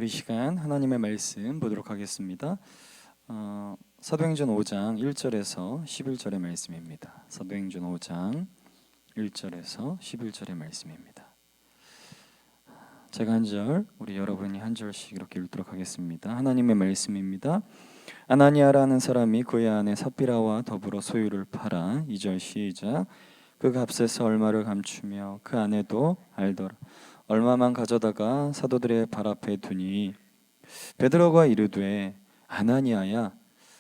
우리 시간 하나님의 말씀 보도록 하겠습니다. 사도행전 5장 1절에서 11절의 말씀입니다. 사도행전 5장 1절에서 11절의 말씀입니다. 제가 한 절, 우리 여러분이 한 절씩 이렇게 읽도록 하겠습니다. 하나님의 말씀입니다. 아나니아라는 사람이 그의 아내 삽비라와 더불어 소유를 팔아. 2절 시작. 그 값에서 얼마를 감추며 그 아내도 알더라. 얼마만 가져다가 사도들의 발 앞에 두니 베드로가 이르되 아나니아야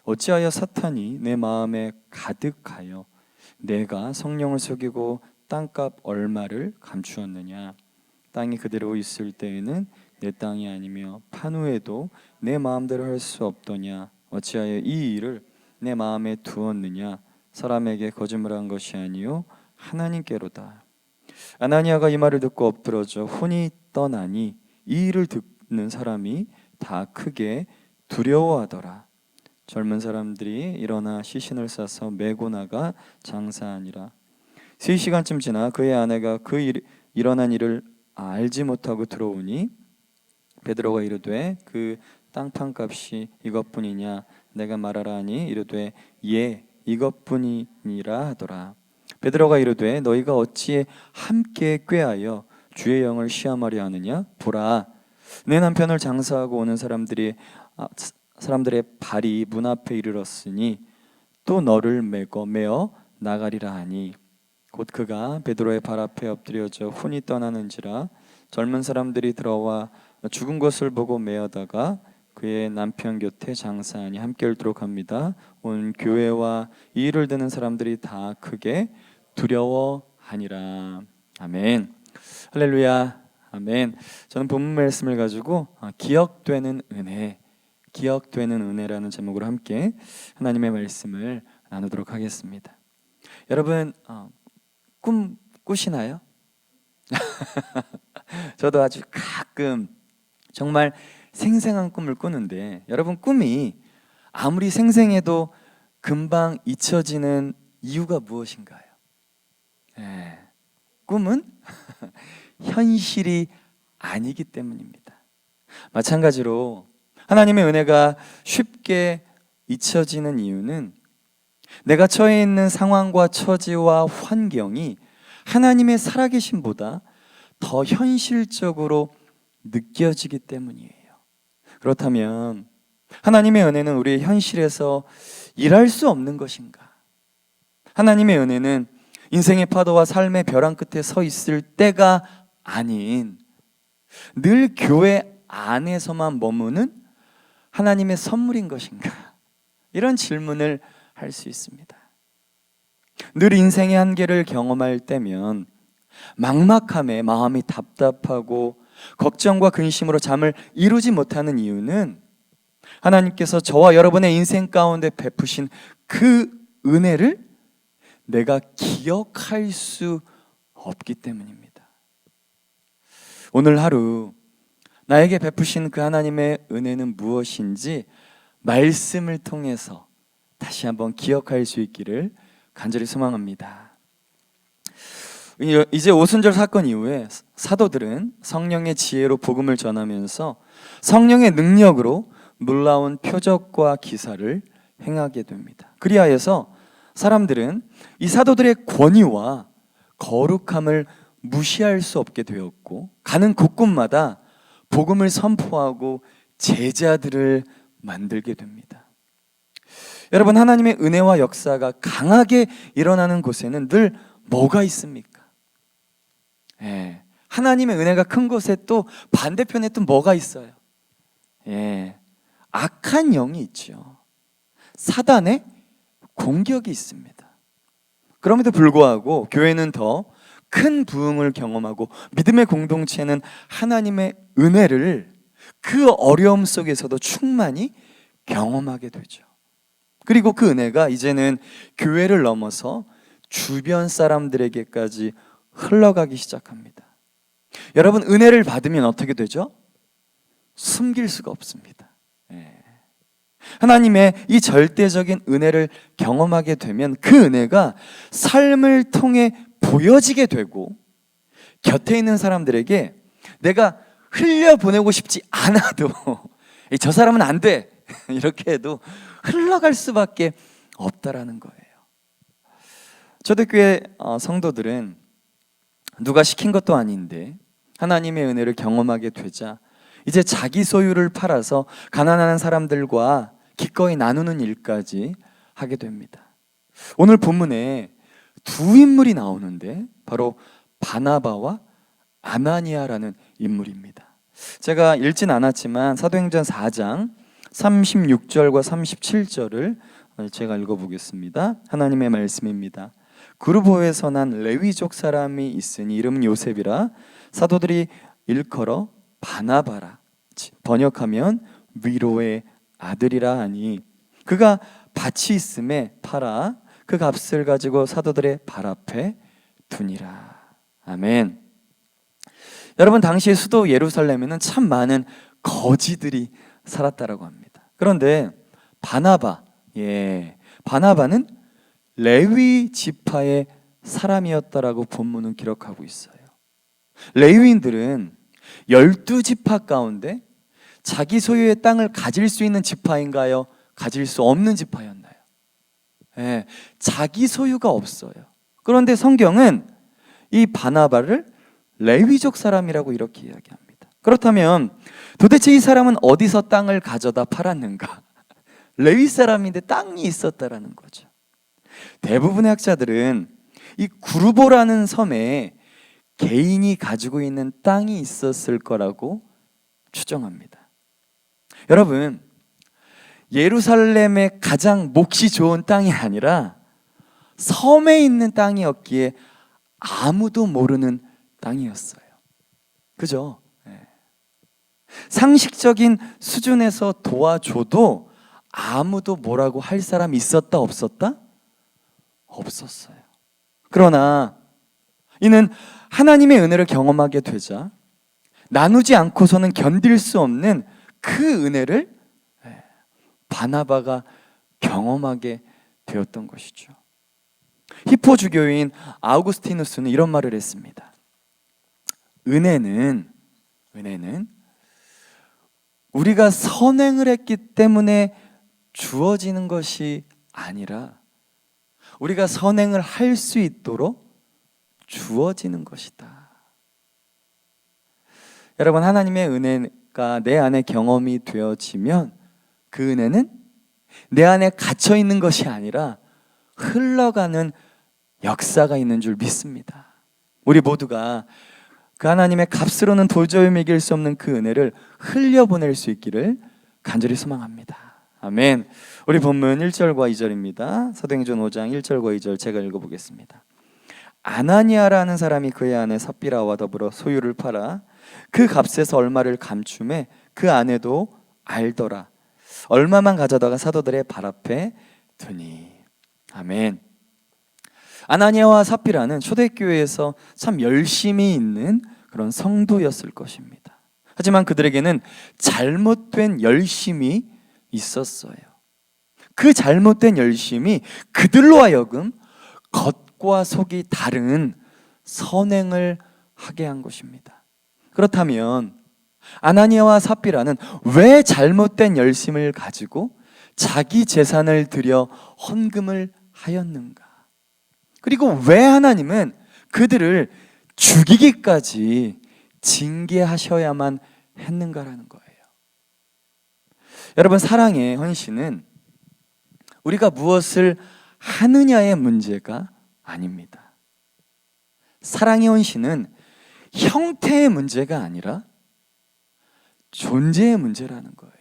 어찌하여 사탄이 내 마음에 가득하여 내가 성령을 속이고 땅값 얼마를 감추었느냐. 땅이 그대로 있을 때에는 내 땅이 아니며 판 후에도 내 마음대로 할 수 없더냐. 어찌하여 이 일을 내 마음에 두었느냐. 사람에게 거짓말한 것이 아니요 하나님께로다. 아나니아가 이 말을 듣고 엎드러져 혼이 떠나니 이 일을 듣는 사람이 다 크게 두려워하더라. 젊은 사람들이 일어나 시신을 싸서 메고 나가 장사하니라. 3시간쯤 지나 그의 아내가 일어난 일을 알지 못하고 들어오니 베드로가 이르되 그 땅판 값이 이것뿐이냐. 내가 말하라 하니 이르되 예 이것뿐이니라 하더라. 베드로가 이르되 너희가 어찌 함께 꾀하여 주의 영을 시험하려 하느냐. 보라 내 남편을 장사하고 오는 사람들의 발이 문 앞에 이르렀으니 또 너를 메어 나가리라 하니 곧 그가 베드로의 발 앞에 엎드려져 혼이 떠나는지라. 젊은 사람들이 들어와 죽은 것을 보고 메어다가 그의 남편 곁에 장사하니 함께 읽도록 합니다. 온 교회와 이 일을 듣는 사람들이 다 크게 두려워하니라. 아멘. 할렐루야. 아멘. 저는 본문 말씀을 가지고 기억되는 은혜라는 제목으로 함께 하나님의 말씀을 나누도록 하겠습니다. 여러분 꿈 꾸시나요? 저도 아주 가끔 정말 생생한 꿈을 꾸는데 여러분 꿈이 아무리 생생해도 금방 잊혀지는 이유가 무엇인가요? 꿈은 현실이 아니기 때문입니다. 마찬가지로 하나님의 은혜가 쉽게 잊혀지는 이유는 내가 처해 있는 상황과 처지와 환경이 하나님의 살아계심보다 더 현실적으로 느껴지기 때문이에요. 그렇다면 하나님의 은혜는 우리의 현실에서 일할 수 없는 것인가? 하나님의 은혜는 인생의 파도와 삶의 벼랑 끝에 서 있을 때가 아닌 늘 교회 안에서만 머무는 하나님의 선물인 것인가? 이런 질문을 할 수 있습니다. 늘 인생의 한계를 경험할 때면 막막함에 마음이 답답하고 걱정과 근심으로 잠을 이루지 못하는 이유는 하나님께서 저와 여러분의 인생 가운데 베푸신 그 은혜를 내가 기억할 수 없기 때문입니다. 오늘 하루 나에게 베푸신 그 하나님의 은혜는 무엇인지 말씀을 통해서 다시 한번 기억할 수 있기를 간절히 소망합니다. 이제 오순절 사건 이후에 사도들은 성령의 지혜로 복음을 전하면서 성령의 능력으로 놀라운 표적과 기사를 행하게 됩니다. 그리하여서 사람들은 이 사도들의 권위와 거룩함을 무시할 수 없게 되었고 가는 곳곳마다 복음을 선포하고 제자들을 만들게 됩니다. 여러분, 하나님의 은혜와 역사가 강하게 일어나는 곳에는 늘 뭐가 있습니까? 하나님의 은혜가 큰 곳에 또 반대편에 또 뭐가 있어요? 악한 영이 있죠. 사단의 공격이 있습니다. 그럼에도 불구하고 교회는 더 큰 부흥을 경험하고 믿음의 공동체는 하나님의 은혜를 그 어려움 속에서도 충만히 경험하게 되죠. 그리고 그 은혜가 이제는 교회를 넘어서 주변 사람들에게까지 흘러가기 시작합니다. 여러분, 은혜를 받으면 어떻게 되죠? 숨길 수가 없습니다. 하나님의 이 절대적인 은혜를 경험하게 되면 그 은혜가 삶을 통해 보여지게 되고 곁에 있는 사람들에게 내가 흘려보내고 싶지 않아도 저 사람은 안 돼 이렇게 해도 흘러갈 수밖에 없다라는 거예요. 초대교회 성도들은 누가 시킨 것도 아닌데 하나님의 은혜를 경험하게 되자 이제 자기 소유를 팔아서 가난한 사람들과 기꺼이 나누는 일까지 하게 됩니다. 오늘 본문에 두 인물이 나오는데 바로 바나바와 아나니아라는 인물입니다. 제가 읽진 않았지만 사도행전 4장 36절과 37절을 제가 읽어보겠습니다. 하나님의 말씀입니다. 그루보에서 난 레위족 사람이 있으니 이름은 요셉이라 사도들이 일컬어 바나바라 번역하면 위로의 아들이라 하니 그가 밭이 있음에 팔아 그 값을 가지고 사도들의 발 앞에 두니라. 아멘. 여러분, 당시의 수도 예루살렘에는 참 많은 거지들이 살았다라고 합니다. 그런데 바나바는 레위 지파의 사람이었다라고 본문은 기록하고 있어요. 레위인들은 12지파 가운데 자기 소유의 땅을 가질 수 있는 지파인가요? 가질 수 없는 지파였나요? 자기 소유가 없어요. 그런데 성경은 이 바나바를 레위족 사람이라고 이렇게 이야기합니다. 그렇다면 도대체 이 사람은 어디서 땅을 가져다 팔았는가? 레위 사람인데 땅이 있었다라는 거죠. 대부분의 학자들은 이 구르보라는 섬에 개인이 가지고 있는 땅이 있었을 거라고 추정합니다. 여러분, 예루살렘의 가장 몫이 좋은 땅이 아니라 섬에 있는 땅이었기에 아무도 모르는 땅이었어요. 그죠? 상식적인 수준에서 도와줘도 아무도 뭐라고 할 사람이 있었다 없었다? 없었어요. 그러나 이는 하나님의 은혜를 경험하게 되자 나누지 않고서는 견딜 수 없는 그 은혜를 바나바가 경험하게 되었던 것이죠. 히포 주교인 아우구스티누스는 이런 말을 했습니다. 은혜는 우리가 선행을 했기 때문에 주어지는 것이 아니라 우리가 선행을 할 수 있도록 주어지는 것이다. 여러분, 하나님의 은혜가 내 안에 경험이 되어지면 그 은혜는 내 안에 갇혀 있는 것이 아니라 흘러가는 역사가 있는 줄 믿습니다. 우리 모두가 그 하나님의 값으로는 도저히 매길 수 없는 그 은혜를 흘려보낼 수 있기를 간절히 소망합니다. 아멘. 우리 본문 1절과 2절입니다. 사도행전 5장 1절과 2절 제가 읽어보겠습니다. 아나니아라는 사람이 그의 아내 삽비라와 더불어 소유를 팔아 그 값에서 얼마를 감춤해 그 아내도 알더라. 얼마만 가져다가 사도들의 발 앞에 두니. 아멘. 아나니아와 삽비라는 초대교회에서 참 열심히 있는 그런 성도였을 것입니다. 하지만 그들에게는 잘못된 열심이 있었어요. 그 잘못된 열심이 그들로 하여금 겉과 속이 다른 선행을 하게 한 것입니다. 그렇다면 아나니아와 삽비라는 왜 잘못된 열심을 가지고 자기 재산을 들여 헌금을 하였는가? 그리고 왜 하나님은 그들을 죽이기까지 징계하셔야만 했는가라는 거예요. 여러분, 사랑의 헌신은 우리가 무엇을 하느냐의 문제가 아닙니다. 사랑의 헌신은 형태의 문제가 아니라 존재의 문제라는 거예요.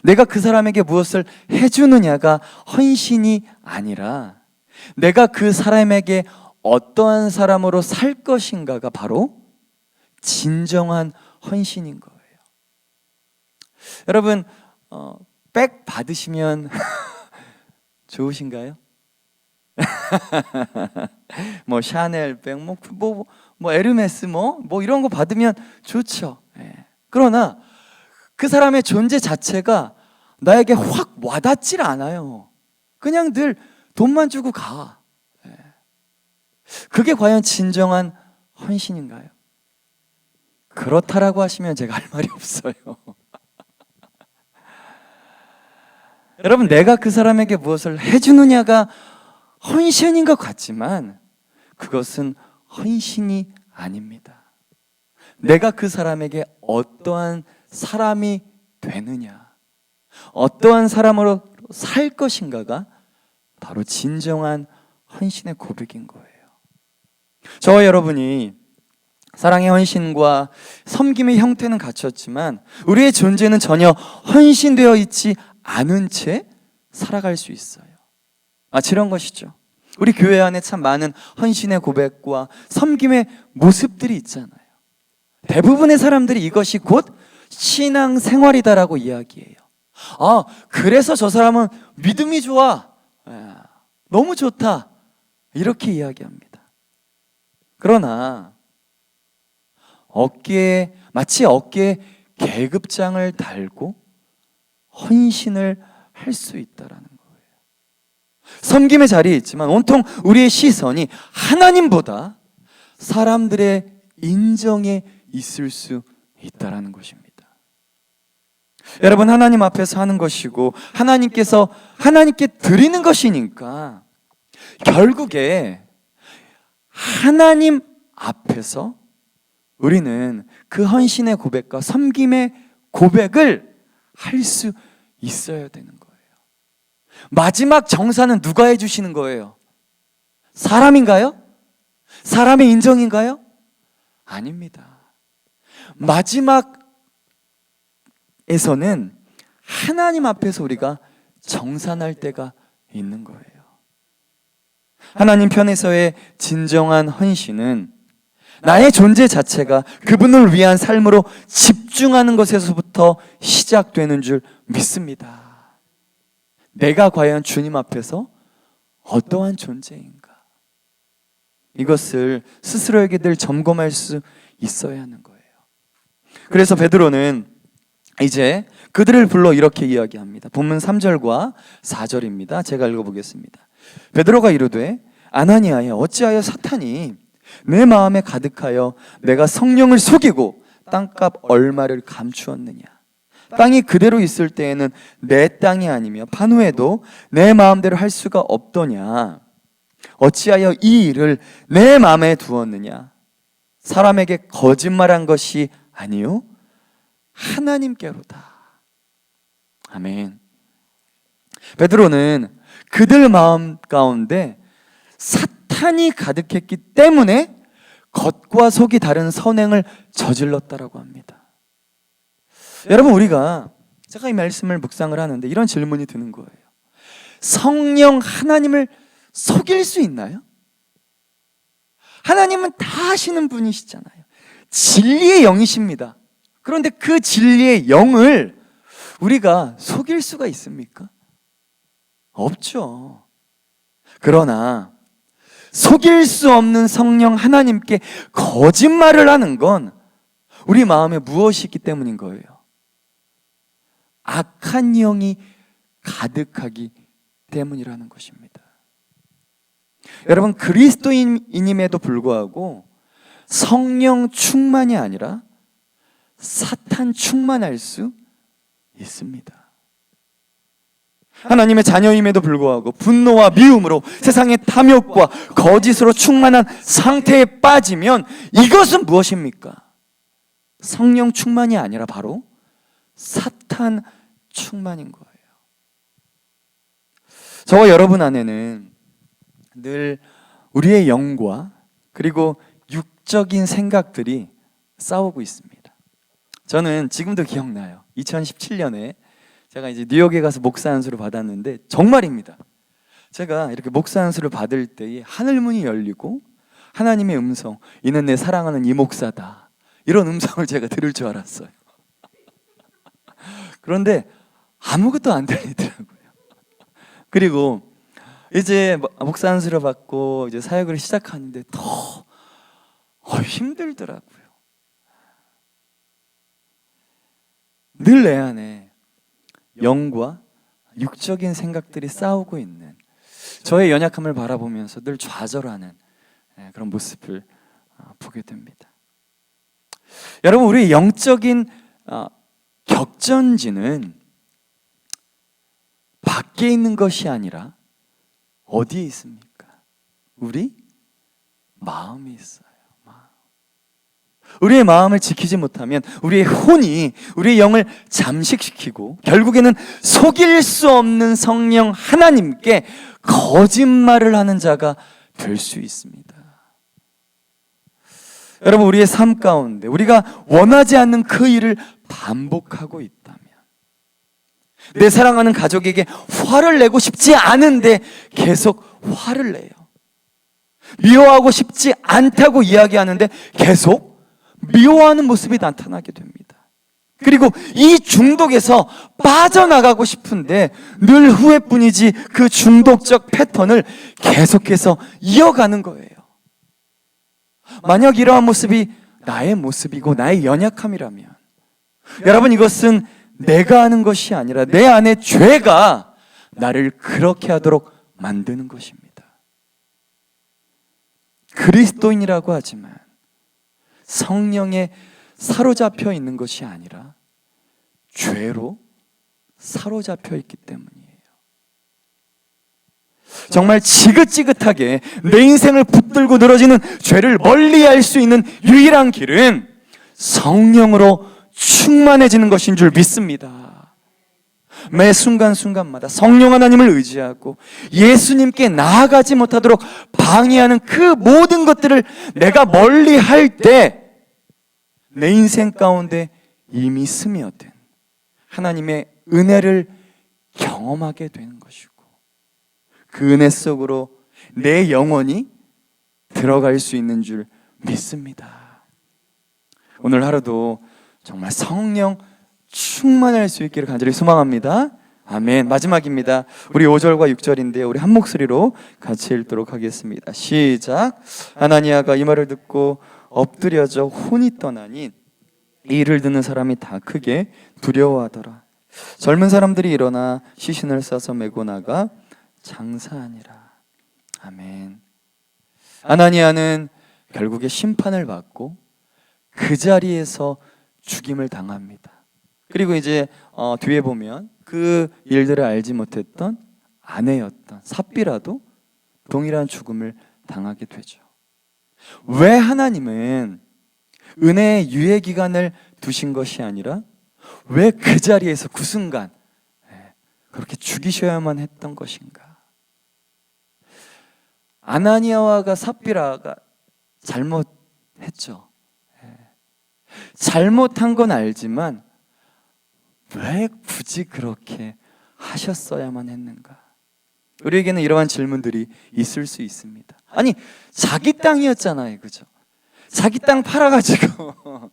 내가 그 사람에게 무엇을 해주느냐가 헌신이 아니라 내가 그 사람에게 어떠한 사람으로 살 것인가가 바로 진정한 헌신인 거예요. 여러분, 백 받으시면 좋으신가요? 뭐 샤넬 백, 뭐 에르메스 뭐 이런 거 받으면 좋죠. 그러나 그 사람의 존재 자체가 나에게 확 와닿질 않아요. 그냥 늘 돈만 주고 가. 그게 과연 진정한 헌신인가요? 그렇다라고 하시면 제가 할 말이 없어요. 여러분, 내가 그 사람에게 무엇을 해주느냐가 헌신인 것 같지만 그것은 헌신이 아닙니다. 내가 그 사람에게 어떠한 사람이 되느냐, 어떠한 사람으로 살 것인가가 바로 진정한 헌신의 고백인 거예요. 저와 여러분이 사랑의 헌신과 섬김의 형태는 갖췄지만 우리의 존재는 전혀 헌신되어 있지 않은 채 살아갈 수 있어요. 이런 것이죠. 우리 교회 안에 참 많은 헌신의 고백과 섬김의 모습들이 있잖아요. 대부분의 사람들이 이것이 곧 신앙생활이다라고 이야기해요. 그래서 저 사람은 믿음이 좋아, 너무 좋다, 이렇게 이야기합니다. 그러나 마치 어깨에 계급장을 달고 헌신을 할 수 있다라는 거예요. 섬김의 자리에 있지만 온통 우리의 시선이 하나님보다 사람들의 인정에 있을 수 있다라는 것입니다. 여러분, 하나님 앞에서 하는 것이고 하나님께 드리는 것이니까 결국에 하나님 앞에서 우리는 그 헌신의 고백과 섬김의 고백을 할 수 있어야 되는 거예요. 마지막 정사는 누가 해주시는 거예요? 사람인가요? 사람의 인정인가요? 아닙니다. 마지막에서는 하나님 앞에서 우리가 정산할 때가 있는 거예요. 하나님 편에서의 진정한 헌신은 나의 존재 자체가 그분을 위한 삶으로 집중하는 것에서부터 시작되는 줄 믿습니다. 내가 과연 주님 앞에서 어떠한 존재인가? 이것을 스스로에게 늘 점검할 수 있어야 하는 거예요. 그래서 베드로는 이제 그들을 불러 이렇게 이야기합니다. 본문 3절과 4절입니다. 제가 읽어보겠습니다. 베드로가 이르되 아나니아야, 어찌하여 사탄이 내 마음에 가득하여 내가 성령을 속이고 땅값 얼마를 감추었느냐? 땅이 그대로 있을 때에는 내 땅이 아니며 판후에도 내 마음대로 할 수가 없더냐? 어찌하여 이 일을 내 마음에 두었느냐? 사람에게 거짓말한 것이 아니요 하나님께로다. 아멘. 베드로는 그들 마음 가운데 사탄이 가득했기 때문에 겉과 속이 다른 선행을 저질렀다라고 합니다. 여러분, 제가 이 말씀을 묵상을 하는데 이런 질문이 드는 거예요. 성령 하나님을 속일 수 있나요? 하나님은 다 아시는 분이시잖아요. 진리의 영이십니다. 그런데 그 진리의 영을 우리가 속일 수가 있습니까? 없죠. 그러나 속일 수 없는 성령 하나님께 거짓말을 하는 건 우리 마음에 무엇이 있기 때문인 거예요? 악한 영이 가득하기 때문이라는 것입니다. 여러분, 그리스도인임에도 불구하고 성령 충만이 아니라 사탄 충만할 수 있습니다. 하나님의 자녀임에도 불구하고 분노와 미움으로 세상의 탐욕과 거짓으로 충만한 상태에 빠지면 이것은 무엇입니까? 성령 충만이 아니라 바로 사탄 충만인 거예요. 저와 여러분 안에는 늘 우리의 영과 그리고 육적인 생각들이 싸우고 있습니다. 저는 지금도 기억나요. 2017년에 제가 이제 뉴욕에 가서 목사 안수를 받았는데 정말입니다. 제가 이렇게 목사 안수를 받을 때에 하늘문이 열리고 하나님의 음성, 이는 내 사랑하는 이 목사다, 이런 음성을 제가 들을 줄 알았어요. 그런데 아무것도 안 들리더라고요. 그리고 이제 목사 안수를 받고 이제 사역을 시작하는데 더 힘들더라고요. 늘 내 안에 영과 육적인 생각들이 싸우고 있는, 저의 연약함을 바라보면서 늘 좌절하는 그런 모습을 보게 됩니다. 여러분, 우리의 영적인 격전지는 밖에 있는 것이 아니라 어디에 있습니까? 우리 마음에 있어요. 우리의 마음을 지키지 못하면 우리의 혼이 우리의 영을 잠식시키고 결국에는 속일 수 없는 성령 하나님께 거짓말을 하는 자가 될 수 있습니다. 여러분, 우리의 삶 가운데 우리가 원하지 않는 그 일을 반복하고 있다면, 내 사랑하는 가족에게 화를 내고 싶지 않은데 계속 화를 내요. 미워하고 싶지 않다고 이야기하는데 계속 미워하는 모습이 나타나게 됩니다. 그리고 이 중독에서 빠져나가고 싶은데 늘 후회뿐이지 그 중독적 패턴을 계속해서 이어가는 거예요. 만약 이러한 모습이 나의 모습이고 나의 연약함이라면, 여러분, 이것은 내가 하는 것이 아니라 내 안에 죄가 나를 그렇게 하도록 만드는 것입니다. 그리스도인이라고 하지만 성령에 사로잡혀 있는 것이 아니라 죄로 사로잡혀 있기 때문이에요. 정말 지긋지긋하게 내 인생을 붙들고 늘어지는 죄를 멀리할 수 있는 유일한 길은 성령으로 충만해지는 것인 줄 믿습니다. 매 순간순간마다 성령 하나님을 의지하고 예수님께 나아가지 못하도록 방해하는 그 모든 것들을 내가 멀리할 때 내 인생 가운데 이미 스며든 하나님의 은혜를 경험하게 되는 것이고, 그 은혜 속으로 내 영혼이 들어갈 수 있는 줄 믿습니다. 오늘 하루도 정말 성령 충만할 수 있기를 간절히 소망합니다. 아멘. 마지막입니다. 우리 5절과 6절인데 우리 한 목소리로 같이 읽도록 하겠습니다. 시작. 아나니아가 이 말을 듣고 엎드려져 혼이 떠나니 이 일을 듣는 사람이 다 크게 두려워하더라. 젊은 사람들이 일어나 시신을 싸서 메고 나가 장사하니라. 아멘. 아나니아는 결국에 심판을 받고 그 자리에서 죽임을 당합니다. 그리고 이제 뒤에 보면 그 일들을 알지 못했던 아내였던 삽비라도 동일한 죽음을 당하게 되죠. 왜 하나님은 은혜의 유예 기간을 두신 것이 아니라 왜 그 자리에서 그 순간 그렇게 죽이셔야만 했던 것인가? 아나니아와가 삽비라가 잘못했죠. 잘못한 건 알지만 왜 굳이 그렇게 하셨어야만 했는가? 우리에게는 이러한 질문들이 있을 수 있습니다. 아니, 자기 땅이었잖아요, 그죠? 자기 땅 팔아가지고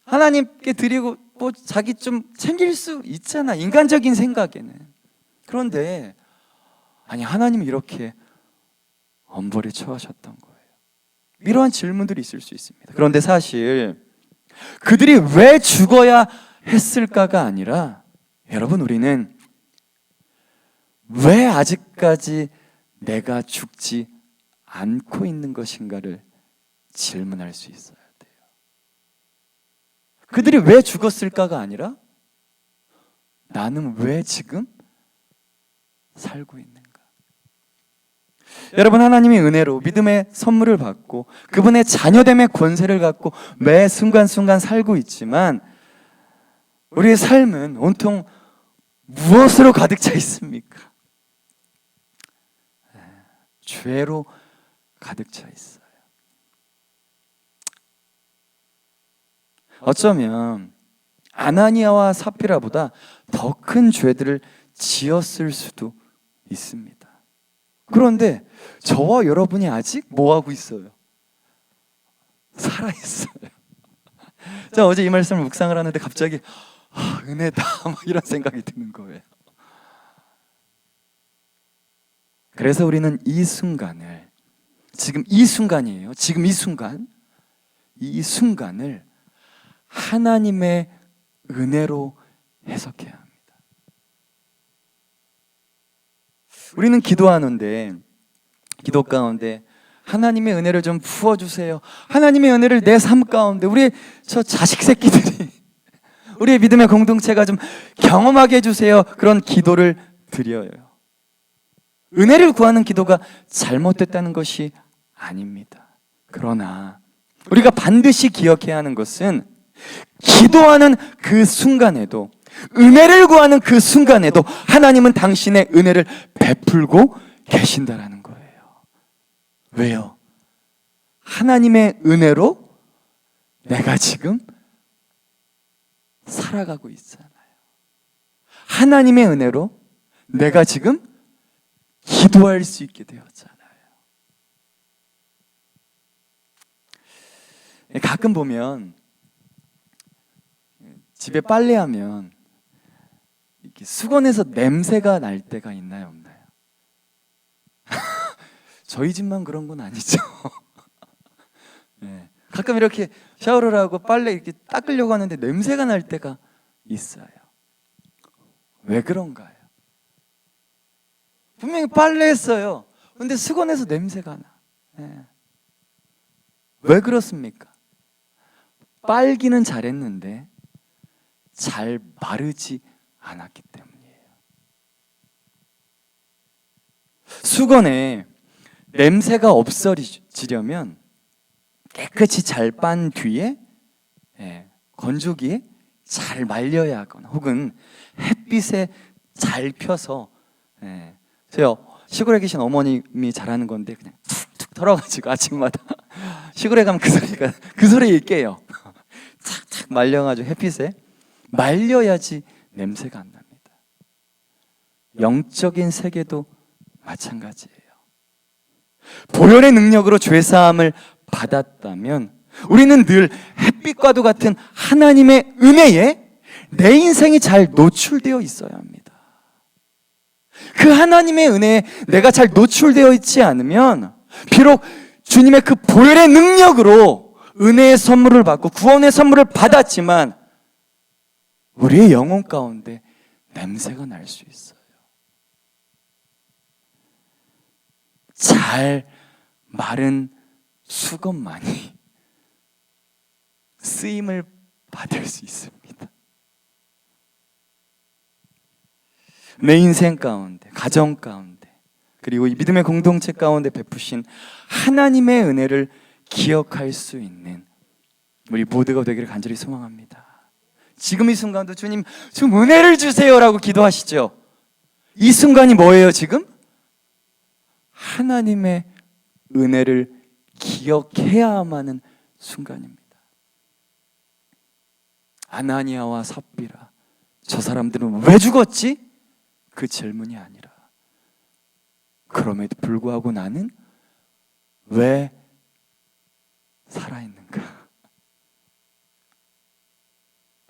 하나님께 드리고 뭐 자기 좀 챙길 수 있잖아, 인간적인 생각에는. 그런데 아니, 하나님이 이렇게 엄벌에 처하셨던 거예요. 이러한 질문들이 있을 수 있습니다. 그런데 사실 그들이 왜 죽어야 했을까가 아니라, 여러분, 우리는 왜 아직까지 내가 죽지 않고 있는 것인가를 질문할 수 있어야 돼요. 그들이 왜 죽었을까가 아니라 나는 왜 지금 살고 있는가? 여러분, 하나님의 은혜로 믿음의 선물을 받고 그분의 자녀됨의 권세를 갖고 매 순간순간 살고 있지만 우리의 삶은 온통 무엇으로 가득 차 있습니까? 죄로 가득 차 있어요. 어쩌면 아나니아와 삽비라보다 더 큰 죄들을 지었을 수도 있습니다. 그런데 저와 여러분이 아직 뭐 하고 있어요? 살아 있어요. 자, 어제 이 말씀을 묵상을 하는데 갑자기 은혜다 이런 생각이 드는 거예요. 그래서 우리는 이 순간을, 지금 이 순간이에요. 지금 이 순간을 하나님의 은혜로 해석해야 합니다. 우리는 기도하는데 기도 가운데 하나님의 은혜를 좀 부어주세요. 하나님의 은혜를 내 삶 가운데 우리 저 자식 새끼들이 우리의 믿음의 공동체가 좀 경험하게 해주세요. 그런 기도를 드려요. 은혜를 구하는 기도가 잘못됐다는 것이 아닙니다. 그러나 우리가 반드시 기억해야 하는 것은 기도하는 그 순간에도, 은혜를 구하는 그 순간에도 하나님은 당신의 은혜를 베풀고 계신다라는 거예요. 왜요? 하나님의 은혜로 내가 지금 살아가고 있잖아요. 하나님의 은혜로 내가 지금 기도할 수 있게 되었잖아요. 가끔 보면 집에 빨래하면 이렇게 수건에서 냄새가 날 때가 있나요, 없나요? 저희 집만 그런 건 아니죠. 네. 가끔 이렇게 샤워를 하고 빨래 이렇게 닦으려고 하는데 냄새가 날 때가 있어요. 왜 그런가요? 분명히 빨래했어요. 근데 수건에서 냄새가 나. 네. 왜 그렇습니까? 빨기는 잘했는데 잘 마르지 않았기 때문이에요. 수건에 냄새가 없어지려면 깨끗이 잘 빤 뒤에 건조기에 잘 말려야 하거나 혹은 햇빛에 잘 펴서 제가 시골에 계신 어머님이 잘하는 건데 그냥 툭툭 털어가지고 아침마다 시골에 가면 그 소리에 깨요. 탁탁 말려가지고 햇빛에 말려야지 냄새가 안 납니다. 영적인 세계도 마찬가지예요. 보혈의 능력으로 죄사함을 받았다면 우리는 늘 햇빛과도 같은 하나님의 은혜에 내 인생이 잘 노출되어 있어야 합니다. 그 하나님의 은혜에 내가 잘 노출되어 있지 않으면 비록 주님의 그 보혈의 능력으로 은혜의 선물을 받고 구원의 선물을 받았지만 우리의 영혼 가운데 냄새가 날 수 있어요. 잘 마른 수건만이 쓰임을 받을 수 있습니다. 내 인생 가운데, 가정 가운데, 그리고 이 믿음의 공동체 가운데 베푸신 하나님의 은혜를 기억할 수 있는 우리 모두가 되기를 간절히 소망합니다. 지금 이 순간도 주님 좀 은혜를 주세요라고 기도하시죠. 이 순간이 뭐예요 지금? 하나님의 은혜를 기억해야만 하는 순간입니다. 아나니아와 삽비라, 저 사람들은 왜 죽었지? 그 질문이 아니라 그럼에도 불구하고 나는 왜 살아있는가?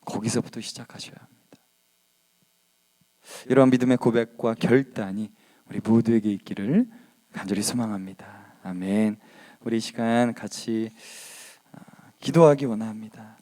거기서부터 시작하셔야 합니다. 이러한 믿음의 고백과 결단이 우리 모두에게 있기를 간절히 소망합니다. 아멘. 우리 이 시간 같이 기도하기 원합니다.